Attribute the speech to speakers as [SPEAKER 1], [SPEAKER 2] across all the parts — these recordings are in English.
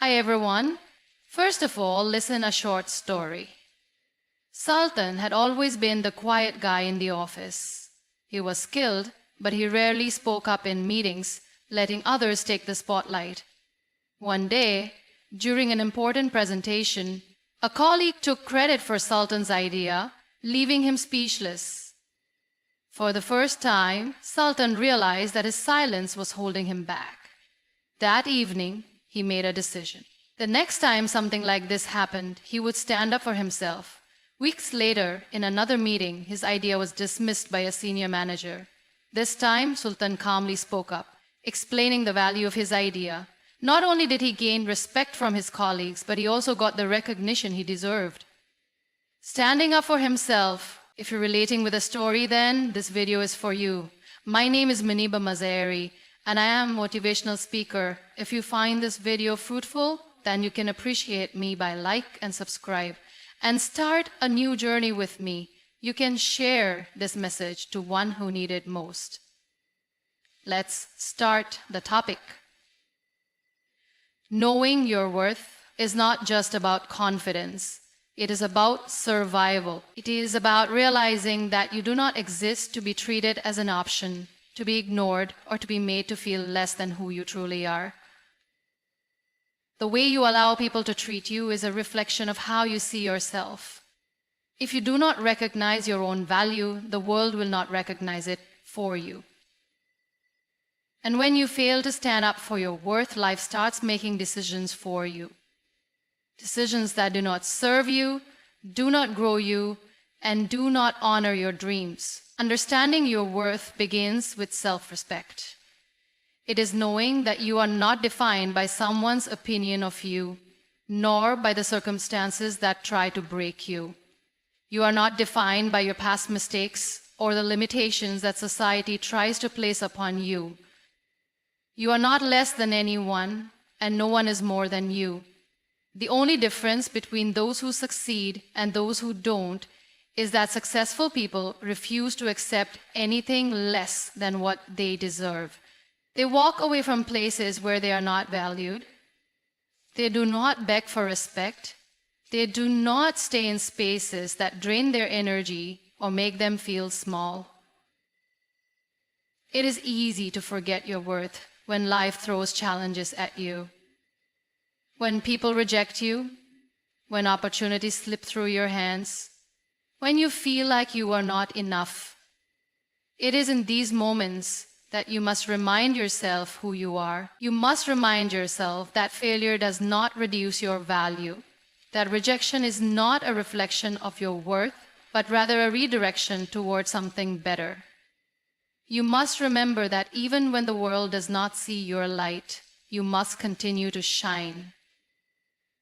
[SPEAKER 1] Hi everyone. First of all, listen a short story. Sultan had always been the quiet guy in the office. He was skilled, but he rarely spoke up in meetings, letting others take the spotlight. One day, during an important presentation, a colleague took credit for Sultan's idea, leaving him speechless. For the first time, Sultan realized that his silence was holding him back. That evening, he made a decision. The next time something like this happened, he would stand up for himself. Weeks later, in another meeting, his idea was dismissed by a senior manager. This time, Sultan calmly spoke up, explaining the value of his idea. Not only did he gain respect from his colleagues, but he also got the recognition he deserved. Standing up for himself. If you're relating with a story, then this video is for you. My name is Muniba Mazari, and I am a motivational speaker. If you find this video fruitful, then you can appreciate me by like and subscribe and start a new journey with me. You can share this message to one who need it most. Let's start the topic. Knowing your worth is not just about confidence. It is about survival. It is about realizing that you do not exist to be treated as an option, to be ignored, or to be made to feel less than who you truly are. The way you allow people to treat you is a reflection of how you see yourself. If you do not recognize your own value, the world will not recognize it for you. And when you fail to stand up for your worth, life starts making decisions for you. Decisions that do not serve you, do not grow you, and do not honor your dreams. Understanding your worth begins with self-respect. It is knowing that you are not defined by someone's opinion of you, nor by the circumstances that try to break you. You are not defined by your past mistakes or the limitations that society tries to place upon you. You are not less than anyone, and no one is more than you. The only difference between those who succeed and those who don't is that successful people refuse to accept anything less than what they deserve. They walk away from places where they are not valued. They do not beg for respect. They do not stay in spaces that drain their energy or make them feel small. It is easy to forget your worth when life throws challenges at you. When people reject you, when opportunities slip through your hands, when you feel like you are not enough. It is in these moments that you must remind yourself who you are. You must remind yourself that failure does not reduce your value, that rejection is not a reflection of your worth, but rather a redirection toward something better. You must remember that even when the world does not see your light, you must continue to shine.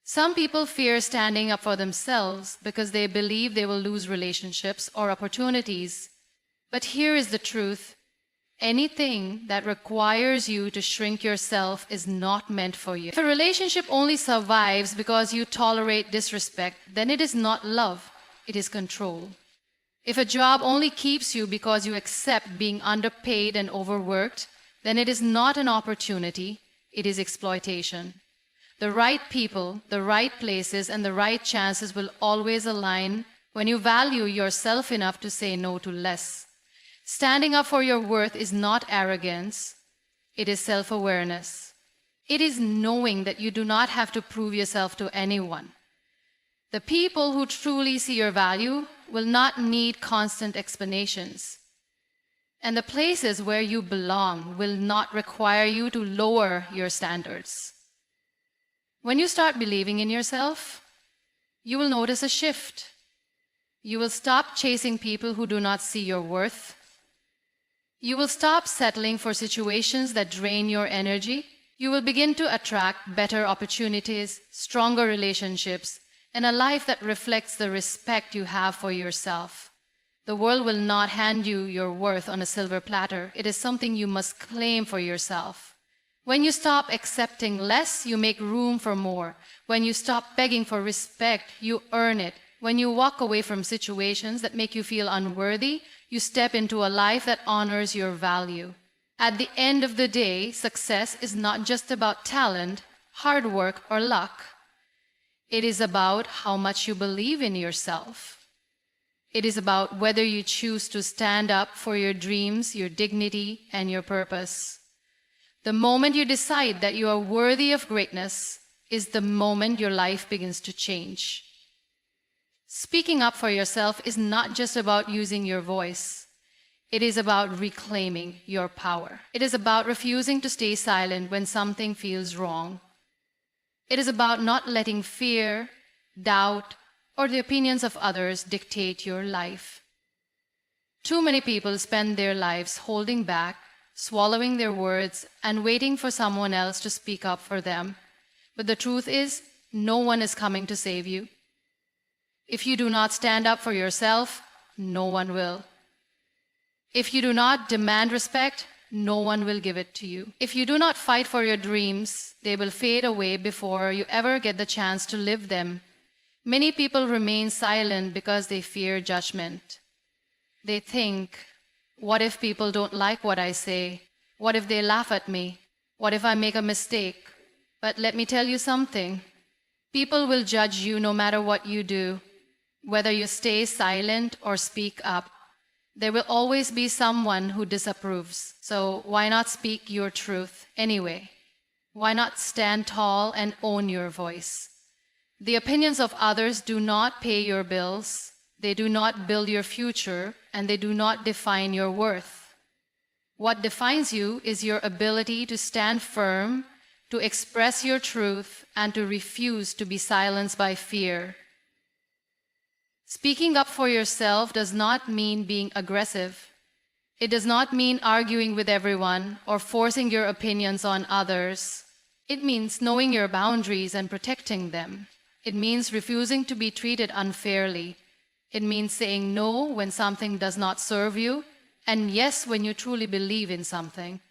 [SPEAKER 1] Some people fear standing up for themselves because they believe they will lose relationships or opportunities. But here is the truth. Anything that requires you to shrink yourself is not meant for you. If a relationship only survives because you tolerate disrespect, then it is not love, it is control. If a job only keeps you because you accept being underpaid and overworked, then it is not an opportunity, it is exploitation. The right people, the right places, and the right chances will always align when you value yourself enough to say no to less. Standing up for your worth is not arrogance, it is self-awareness. It is knowing that you do not have to prove yourself to anyone. The people who truly see your value will not need constant explanations. And the places where you belong will not require you to lower your standards. When you start believing in yourself, you will notice a shift. You will stop chasing people who do not see your worth. You will stop settling for situations that drain your energy. You will begin to attract better opportunities, stronger relationships, and a life that reflects the respect you have for yourself. The world will not hand you your worth on a silver platter. It is something you must claim for yourself. When you stop accepting less, you make room for more. When you stop begging for respect, you earn it. When you walk away from situations that make you feel unworthy, you step into a life that honors your value. At the end of the day, success is not just about talent, hard work, or luck. It is about how much you believe in yourself. It is about whether you choose to stand up for your dreams, your dignity, and your purpose. The moment you decide that you are worthy of greatness is the moment your life begins to change. Speaking up for yourself is not just about using your voice. It is about reclaiming your power. It is about refusing to stay silent when something feels wrong. It is about not letting fear, doubt, or the opinions of others dictate your life. Too many people spend their lives holding back, swallowing their words, and waiting for someone else to speak up for them. But the truth is, no one is coming to save you. If you do not stand up for yourself, no one will. If you do not demand respect, no one will give it to you. If you do not fight for your dreams, they will fade away before you ever get the chance to live them. Many people remain silent because they fear judgment. They think, what if people don't like what I say? What if they laugh at me? What if I make a mistake? But let me tell you something. People will judge you no matter what you do. Whether you stay silent or speak up, there will always be someone who disapproves. So why not speak your truth anyway? Why not stand tall and own your voice? The opinions of others do not pay your bills, they do not build your future, and they do not define your worth. What defines you is your ability to stand firm, to express your truth, and to refuse to be silenced by fear. Speaking up for yourself does not mean being aggressive. It does not mean arguing with everyone or forcing your opinions on others. It means knowing your boundaries and protecting them. It means refusing to be treated unfairly. It means saying no when something does not serve you, and yes when you truly believe in something.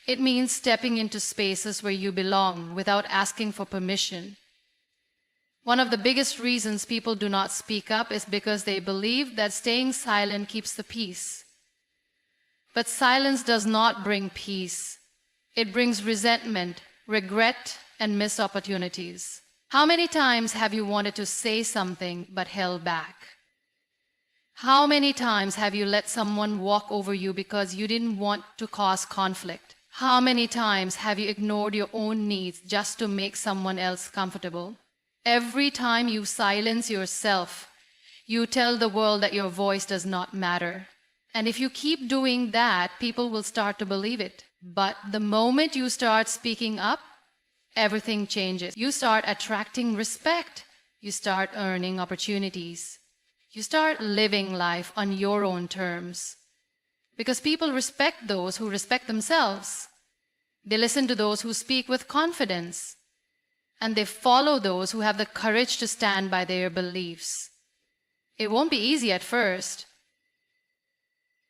[SPEAKER 1] It means stepping into spaces where you belong without asking for permission. One of the biggest reasons people do not speak up is because they believe that staying silent keeps the peace. But silence does not bring peace. It brings resentment, regret, and missed opportunities. How many times have you wanted to say something but held back? How many times have you let someone walk over you because you didn't want to cause conflict? How many times have you ignored your own needs just to make someone else comfortable? Every time you silence yourself, you tell the world that your voice does not matter. And if you keep doing that, people will start to believe it. But the moment you start speaking up, everything changes. You start attracting respect. You start earning opportunities. You start living life on your own terms. Because people respect those who respect themselves. They listen to those who speak with confidence. And they follow those who have the courage to stand by their beliefs. It won't be easy at first.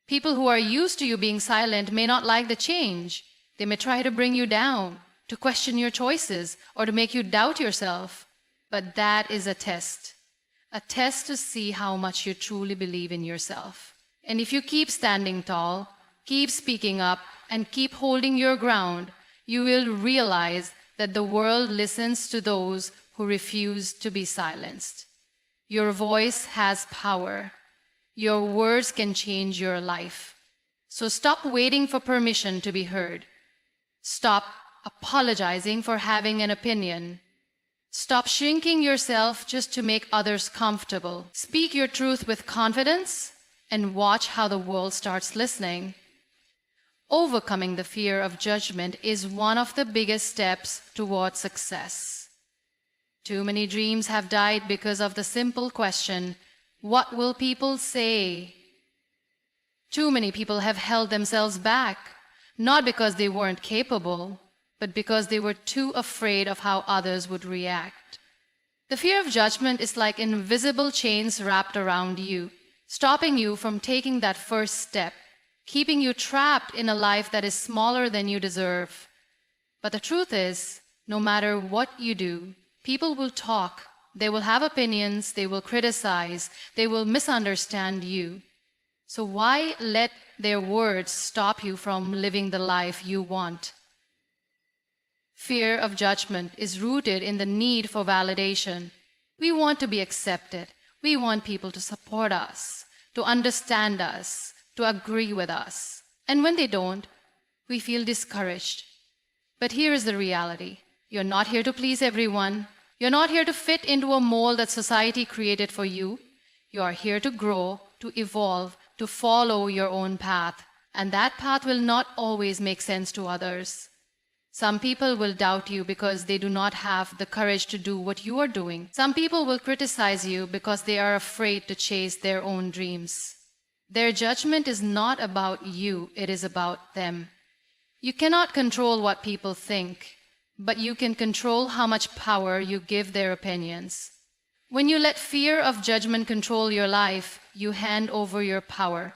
[SPEAKER 1] People who are used to you being silent may not like the change. They may try to bring you down, to question your choices, or to make you doubt yourself. But that is a test to see how much you truly believe in yourself. And if you keep standing tall, keep speaking up, and keep holding your ground, you will realize that the world listens to those who refuse to be silenced. Your voice has power. Your words can change your life. So stop waiting for permission to be heard. Stop apologizing for having an opinion. Stop shrinking yourself just to make others comfortable. Speak your truth with confidence and watch how the world starts listening. Overcoming the fear of judgment is one of the biggest steps towards success. Too many dreams have died because of the simple question, what will people say? Too many people have held themselves back, not because they weren't capable, but because they were too afraid of how others would react. The fear of judgment is like invisible chains wrapped around you, stopping you from taking that first step, keeping you trapped in a life that is smaller than you deserve. But the truth is, no matter what you do, people will talk, they will have opinions, they will criticize, they will misunderstand you. So why let their words stop you from living the life you want? Fear of judgment is rooted in the need for validation. We want to be accepted. We want people to support us, to understand us, to agree with us. And when they don't, we feel discouraged. But here is the reality. You're not here to please everyone. You're not here to fit into a mold that society created for you. You are here to grow, to evolve, to follow your own path. And that path will not always make sense to others. Some people will doubt you because they do not have the courage to do what you are doing. Some people will criticize you because they are afraid to chase their own dreams. Their judgment is not about you, it is about them. You cannot control what people think, but you can control how much power you give their opinions. When you let fear of judgment control your life, you hand over your power.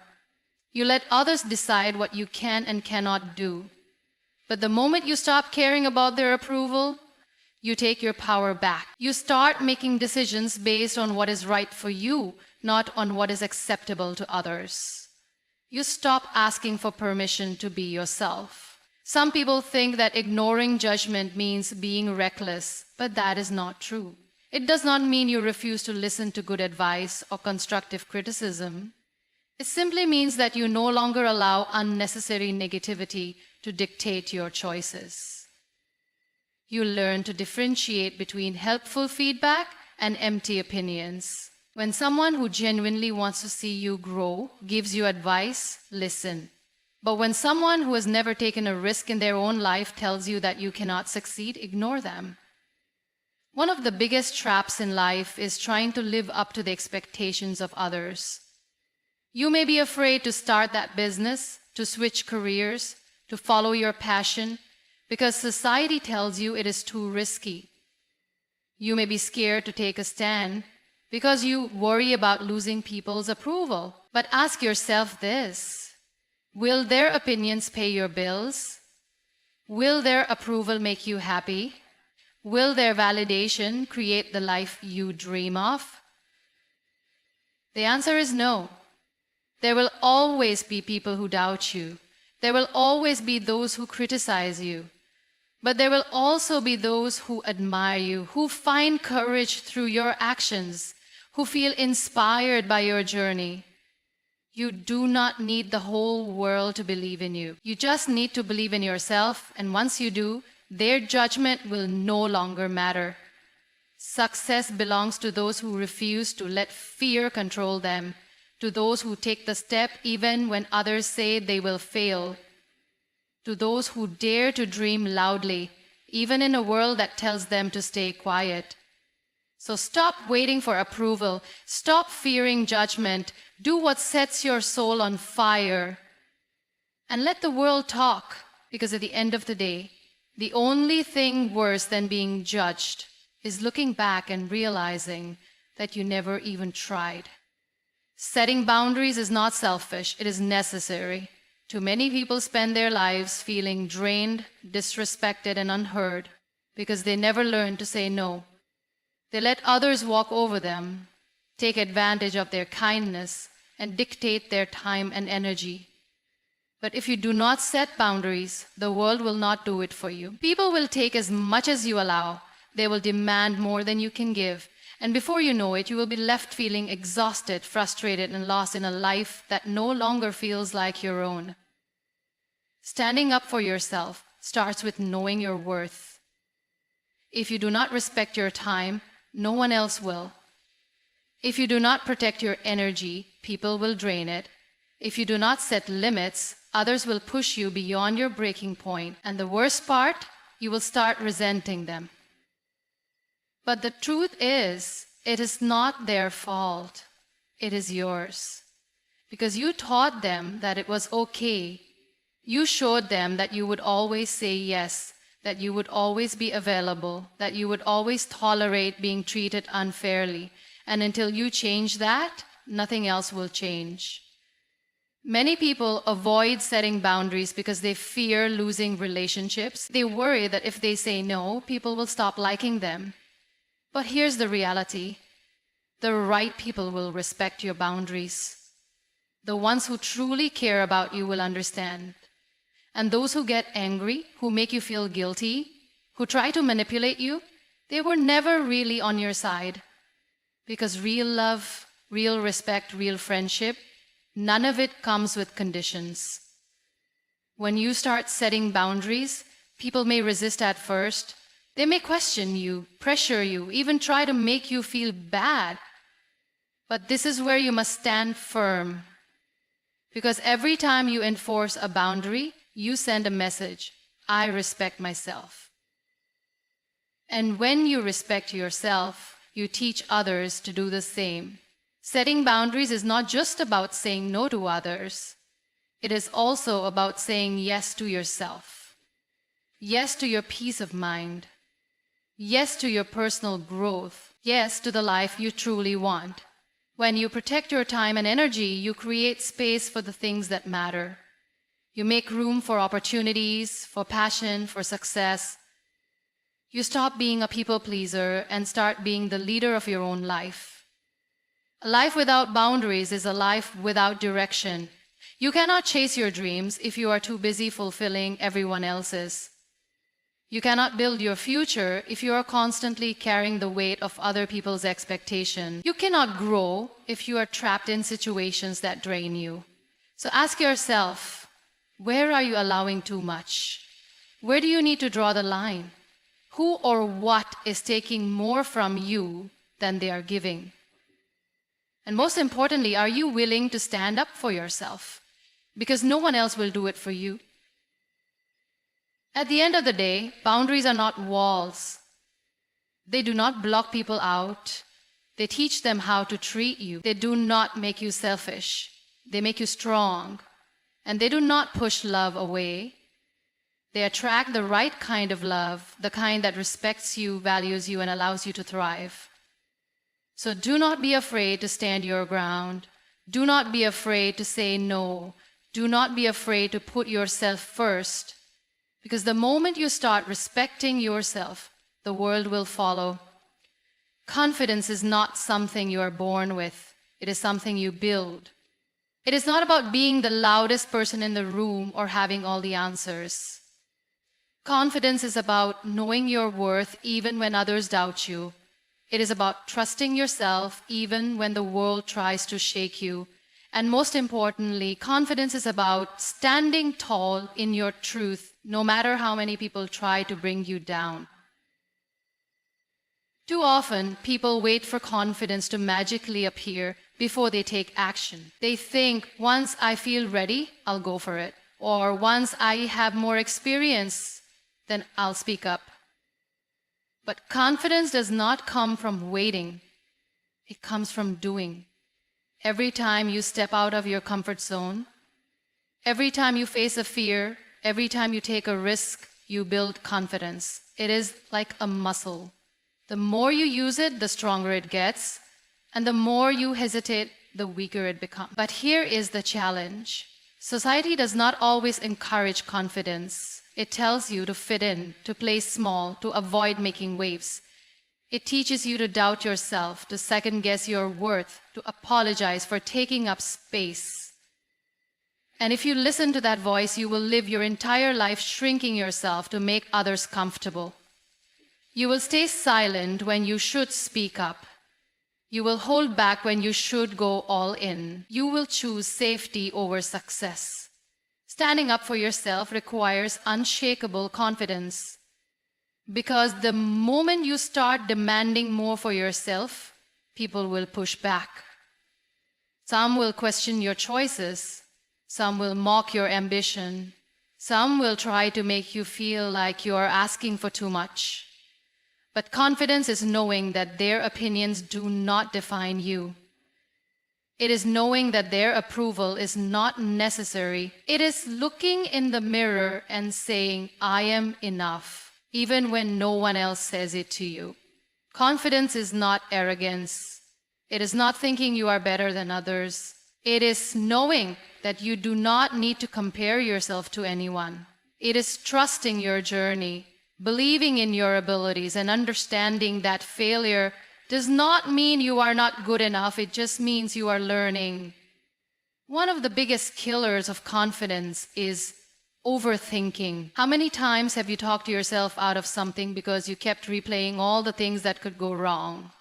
[SPEAKER 1] You let others decide what you can and cannot do. But the moment you stop caring about their approval, you take your power back. You start making decisions based on what is right for you, not on what is acceptable to others. You stop asking for permission to be yourself. Some people think that ignoring judgment means being reckless, but that is not true. It does not mean you refuse to listen to good advice or constructive criticism. It simply means that you no longer allow unnecessary negativity to dictate your choices. You learn to differentiate between helpful feedback and empty opinions. When someone who genuinely wants to see you grow gives you advice, listen. But when someone who has never taken a risk in their own life tells you that you cannot succeed, ignore them. One of the biggest traps in life is trying to live up to the expectations of others. You may be afraid to start that business, to switch careers, to follow your passion, because society tells you it is too risky. You may be scared to take a stand because you worry about losing people's approval. But ask yourself this: will their opinions pay your bills? Will their approval make you happy? Will their validation create the life you dream of? The answer is no. There will always be people who doubt you. There will always be those who criticize you. But there will also be those who admire you, who find courage through your actions, who feel inspired by your journey. You do not need the whole world to believe in you. You just need to believe in yourself, and once you do, their judgment will no longer matter. Success belongs to those who refuse to let fear control them, to those who take the step even when others say they will fail, to those who dare to dream loudly, even in a world that tells them to stay quiet. So stop waiting for approval. Stop fearing judgment. Do what sets your soul on fire. And let the world talk, because at the end of the day, the only thing worse than being judged is looking back and realizing that you never even tried. Setting boundaries is not selfish, it is necessary. Too many people spend their lives feeling drained, disrespected, and unheard because they never learned to say no. They let others walk over them, take advantage of their kindness, and dictate their time and energy. But if you do not set boundaries, the world will not do it for you. People will take as much as you allow. They will demand more than you can give. And before you know it, you will be left feeling exhausted, frustrated, and lost in a life that no longer feels like your own. Standing up for yourself starts with knowing your worth. If you do not respect your time, no one else will. If you do not protect your energy, people will drain it. If you do not set limits, others will push you beyond your breaking point. And the worst part, you will start resenting them. But the truth is, it is not their fault. It is yours. Because you taught them that it was okay. You showed them that you would always say yes, that you would always be available, that you would always tolerate being treated unfairly. And until you change that, nothing else will change. Many people avoid setting boundaries because they fear losing relationships. They worry that if they say no, people will stop liking them. But here's the reality. The right people will respect your boundaries. The ones who truly care about you will understand. And those who get angry, who make you feel guilty, who try to manipulate you, they were never really on your side. Because real love, real respect, real friendship, none of it comes with conditions. When you start setting boundaries, people may resist at first. They may question you, pressure you, even try to make you feel bad. But this is where you must stand firm. Because every time you enforce a boundary, you send a message: I respect myself. And when you respect yourself, you teach others to do the same. Setting boundaries is not just about saying no to others. It is also about saying yes to yourself. Yes to your peace of mind. Yes to your personal growth. Yes to the life you truly want. When you protect your time and energy, you create space for the things that matter. You make room for opportunities, for passion, for success. You stop being a people pleaser and start being the leader of your own life. A life without boundaries is a life without direction. You cannot chase your dreams if you are too busy fulfilling everyone else's. You cannot build your future if you are constantly carrying the weight of other people's expectation. You cannot grow if you are trapped in situations that drain you. So ask yourself, where are you allowing too much? Where do you need to draw the line? Who or what is taking more from you than they are giving? And most importantly, are you willing to stand up for yourself? Because no one else will do it for you. At the end of the day, boundaries are not walls. They do not block people out. They teach them how to treat you. They do not make you selfish. They make you strong. And they do not push love away. They attract the right kind of love, the kind that respects you, values you, and allows you to thrive. So do not be afraid to stand your ground. Do not be afraid to say no. Do not be afraid to put yourself first. Because the moment you start respecting yourself, the world will follow. Confidence is not something you are born with. It is something you build. It is not about being the loudest person in the room or having all the answers. Confidence is about knowing your worth even when others doubt you. It is about trusting yourself even when the world tries to shake you. And most importantly, confidence is about standing tall in your truth, no matter how many people try to bring you down. Too often, people wait for confidence to magically appear before they take action. They think, once I feel ready, I'll go for it. Or once I have more experience, then I'll speak up. But confidence does not come from waiting. It comes from doing. Every time you step out of your comfort zone, every time you face a fear, every time you take a risk, you build confidence. It is like a muscle. The more you use it, the stronger it gets, and the more you hesitate, the weaker it becomes. But here is the challenge. Society does not always encourage confidence. It tells you to fit in, to play small, to avoid making waves. It teaches you to doubt yourself, to second-guess your worth, to apologize for taking up space. And if you listen to that voice, you will live your entire life shrinking yourself to make others comfortable. You will stay silent when you should speak up. You will hold back when you should go all in. You will choose safety over success. Standing up for yourself requires unshakable confidence. Because the moment you start demanding more for yourself, people will push back. Some will question your choices. Some will mock your ambition. Some will try to make you feel like you are asking for too much. But confidence is knowing that their opinions do not define you. It is knowing that their approval is not necessary. It is looking in the mirror and saying, I am enough, even when no one else says it to you. Confidence is not arrogance. It is not thinking you are better than others. It is knowing that you do not need to compare yourself to anyone. It is trusting your journey, believing in your abilities, and understanding that failure does not mean you are not good enough. It just means you are learning. One of the biggest killers of confidence is Overthinking. How many times have you talked yourself out of something because you kept replaying all the things that could go wrong?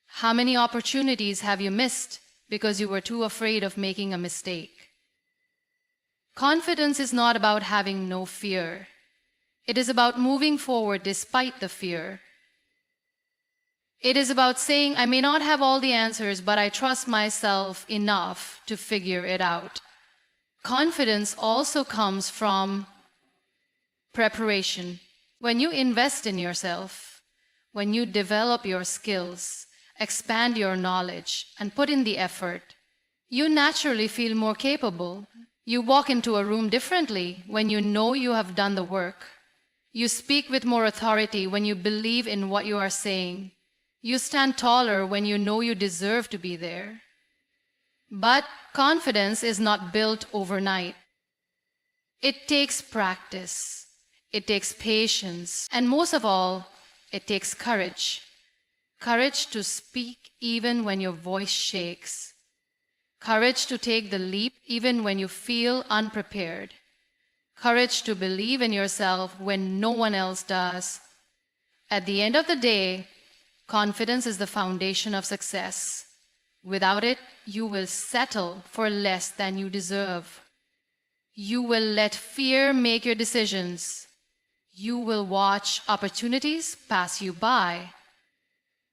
[SPEAKER 1] How many opportunities have you missed because you were too afraid of making a mistake? Confidence is not about having no fear. It is about moving forward despite the fear. It is about saying, I may not have all the answers, but I trust myself enough to figure it out. Confidence also comes from preparation. When you invest in yourself, when you develop your skills, expand your knowledge, and put in the effort, you naturally feel more capable. You walk into a room differently when you know you have done the work. You speak with more authority when you believe in what you are saying. You stand taller when you know you deserve to be there. But confidence is not built overnight. It takes practice, it takes patience, and most of all, it takes courage. Courage to speak even when your voice shakes. Courage to take the leap even when you feel unprepared. Courage to believe in yourself when no one else does. At the end of the day, confidence is the foundation of success. Without it, you will settle for less than you deserve. You will let fear make your decisions. You will watch opportunities pass you by.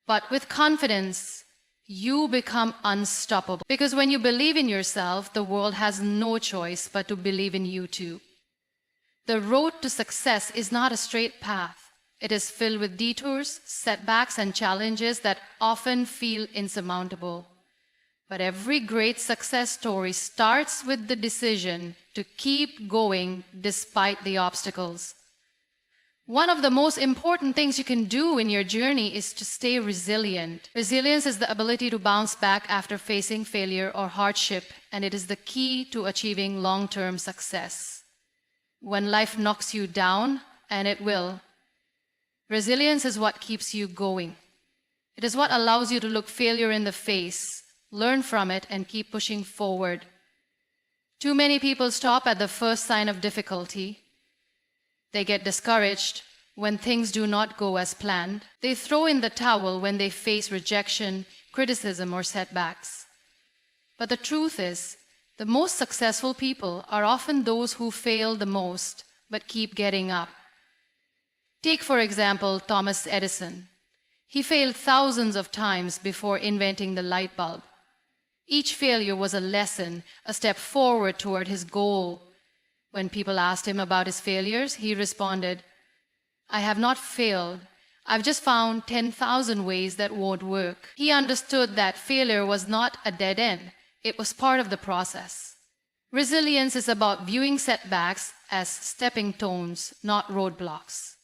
[SPEAKER 1] But with confidence, you become unstoppable. Because when you believe in yourself, the world has no choice but to believe in you too. The road to success is not a straight path. It is filled with detours, setbacks, and challenges that often feel insurmountable. But every great success story starts with the decision to keep going despite the obstacles. One of the most important things you can do in your journey is to stay resilient. Resilience is the ability to bounce back after facing failure or hardship, and it is the key to achieving long-term success. When life knocks you down, and it will, resilience is what keeps you going. It is what allows you to look failure in the face, learn from it, and keep pushing forward. Too many people stop at the first sign of difficulty. They get discouraged when things do not go as planned. They throw in the towel when they face rejection, criticism, or setbacks. But the truth is, the most successful people are often those who fail the most but keep getting up. Take, for example, Thomas Edison. He failed thousands of times before inventing the light bulb. Each failure was a lesson, a step forward toward his goal. When people asked him about his failures, he responded, I have not failed. I've just found 10,000 ways that won't work. He understood that failure was not a dead end. It was part of the process. Resilience is about viewing setbacks as stepping stones, not roadblocks.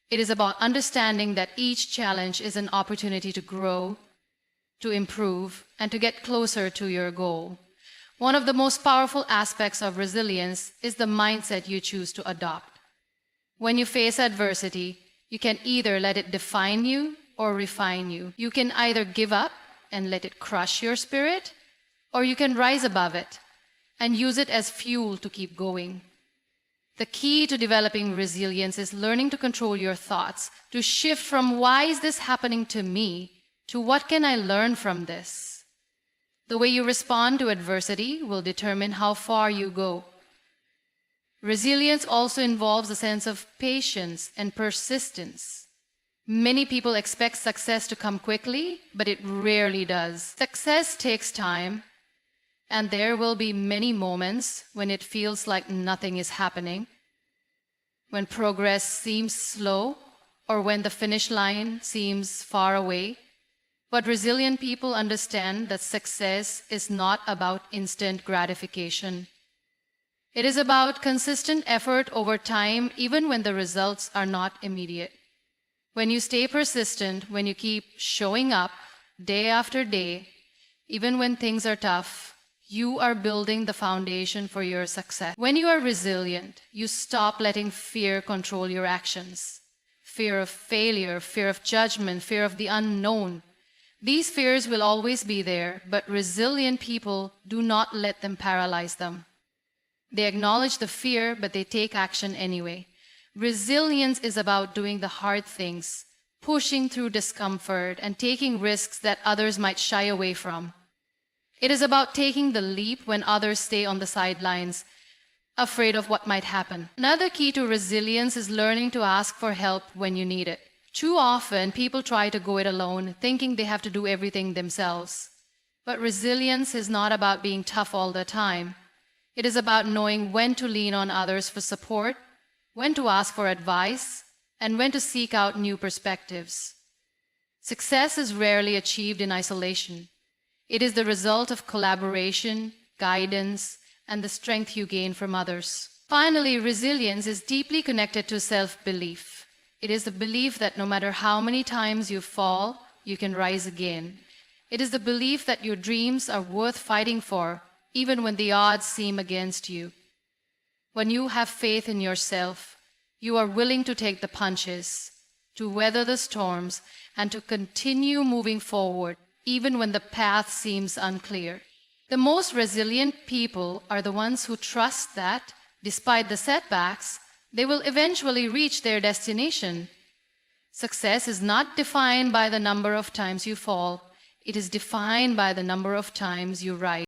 [SPEAKER 1] It is about understanding that each challenge is an opportunity to grow, to improve, and to get closer to your goal. One of the most powerful aspects of resilience is the mindset you choose to adopt. When you face adversity, you can either let it define you or refine you. You can either give up and let it crush your spirit, or you can rise above it and use it as fuel to keep going. The key to developing resilience is learning to control your thoughts, to shift from why is this happening to me to what can I learn from this. The way you respond to adversity will determine how far you go. Resilience also involves a sense of patience and persistence. Many people expect success to come quickly, but it rarely does. Success takes time, and there will be many moments when it feels like nothing is happening, when progress seems slow, or when the finish line seems far away. But resilient people understand that success is not about instant gratification. It is about consistent effort over time, even when the results are not immediate. When you stay persistent, when you keep showing up day after day, even when things are tough, you are building the foundation for your success. When you are resilient, you stop letting fear control your actions. Fear of failure, fear of judgment, fear of the unknown. These fears will always be there, but resilient people do not let them paralyze them. They acknowledge the fear, but they take action anyway. Resilience is about doing the hard things, pushing through discomfort, and taking risks that others might shy away from. It is about taking the leap when others stay on the sidelines, afraid of what might happen. Another key to resilience is learning to ask for help when you need it. Too often, people try to go it alone, thinking they have to do everything themselves. But resilience is not about being tough all the time. It is about knowing when to lean on others for support, when to ask for advice, and when to seek out new perspectives. Success is rarely achieved in isolation. It is the result of collaboration, guidance, and the strength you gain from others. Finally, resilience is deeply connected to self-belief. It is the belief that no matter how many times you fall, you can rise again. It is the belief that your dreams are worth fighting for, even when the odds seem against you. When you have faith in yourself, you are willing to take the punches, to weather the storms, and to continue moving forward, even when the path seems unclear. The most resilient people are the ones who trust that, despite the setbacks, they will eventually reach their destination. Success is not defined by the number of times you fall. It is defined by the number of times you rise.